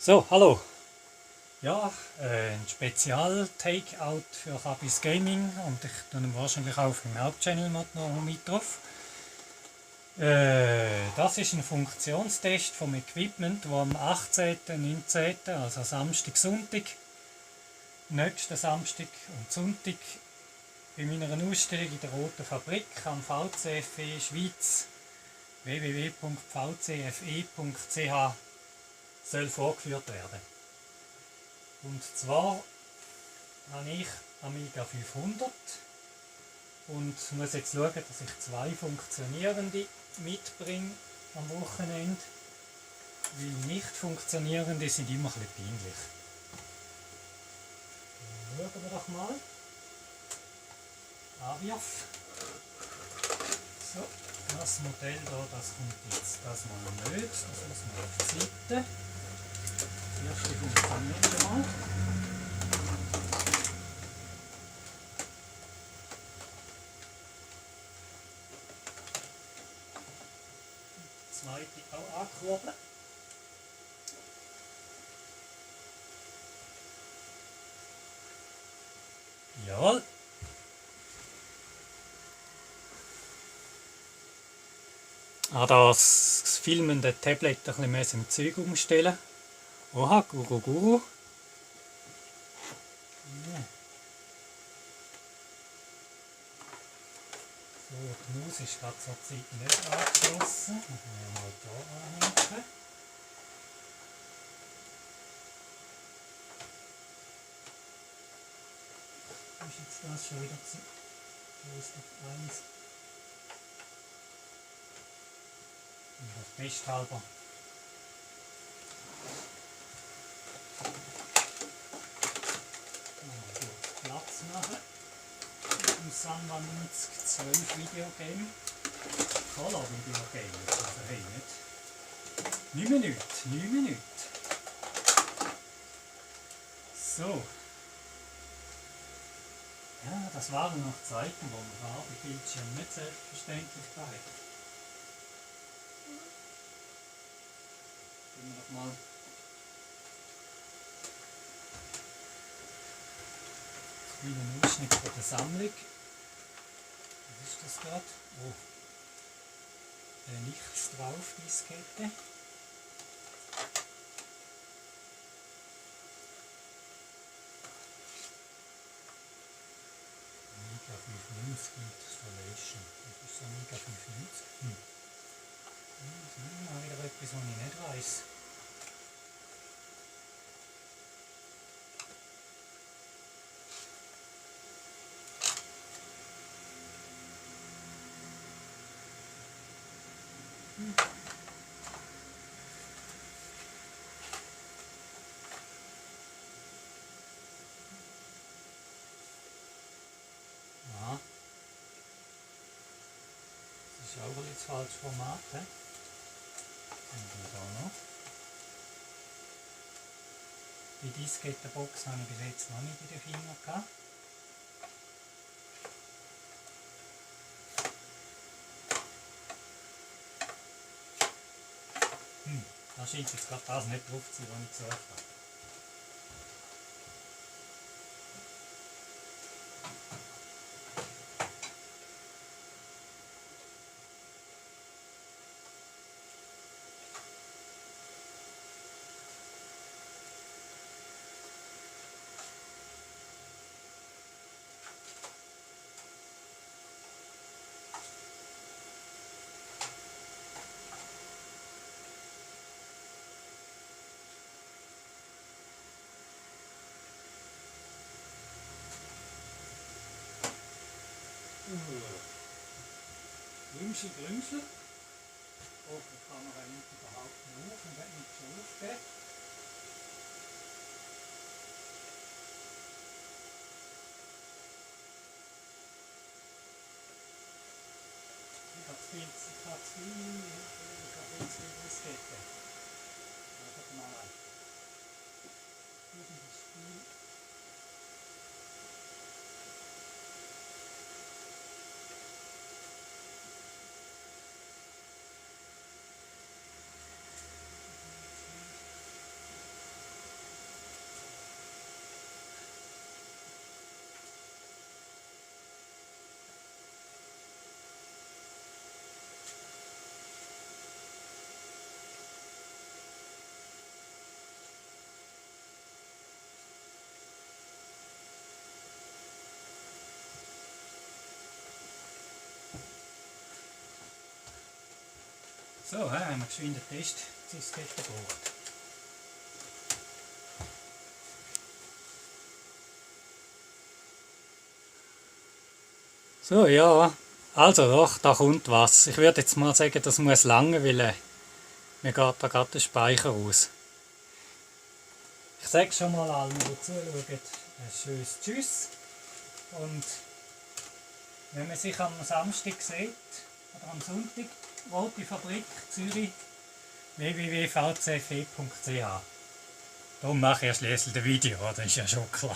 So, hallo. Ja, ein Spezial-Takeout für Kabis Gaming und ich tue ihn wahrscheinlich auch auf meinem Hauptchannel noch mit drauf. Das ist ein Funktionstest vom Equipment, wo am 18., 19., also Samstag, Sonntag, nächsten Samstag und Sonntag bei meiner Ausstellung in der Roten Fabrik am VCFE Schweiz www.vcfe.ch soll vorgeführt werden. Und zwar habe ich Amiga 500 und muss jetzt schauen, dass ich 2 funktionierende mitbringe am Wochenende, weil nicht funktionierende sind immer ein bisschen peinlich. Schauen wir doch mal. Aviaf. So, das Modell hier, das kommt jetzt das mal nicht, das muss man auf die Seite. Das erste funktioniert schon mal. Zweite auch ankurbeln. Jawohl. Das filmende Tablet ein bisschen im Zeug umstellen. Oha, Guru. Ja. So, die Maus ist gerade zur Zeit nicht angeschlossen. Machen wir mal hier anhängen. Ist jetzt das schon wieder zu? Wo ist noch 1? Das testhalber. Platz machen. Im Sanwa 9012 Videogame. Color Videogame. Also hey, nicht 9 Minuten. So. Ja, das waren noch Zeiten, wo man Farbebildschirm nicht selbstverständlich war. Gehen wir doch mal einen Ausschnitt von der Sammlung. Was ist das gerade? Oh, nichts drauf, Diskette. Amiga 590 Installation. Was ist Amiga 590? Das ist mal wieder etwas, was ich nicht weiss. Ja. Das ist auch ein bisschen das falsche Format. He? Und da noch. Die Diskettenbox habe ich bis jetzt noch nicht in den Finger gehabt. Da scheint jetzt gerade das nicht drauf zu sein, was ich gesucht habe. Grümsel. Oh, die Kamera nimmt überhaupt nicht auf und hat nicht schon aufgegeben. Ich habe zu viel Diskette. Schaut mal an. Dieses Spiel. So, haben wir geschwind einen Test-Diskette gebraucht. So, ja, also doch, da kommt was. Ich würde jetzt mal sagen, das muss lange, weil mir geht da gerade der Speicher aus. Ich sage schon mal allen, die zuschauen, ein schönes Tschüss. Und wenn man sich am Samstag sieht, oder am Sonntag, Rote Fabrik Zürich, www.vcfe.ch. Darum mache ich ja schliesslich ein Video, das ist ja schon klar.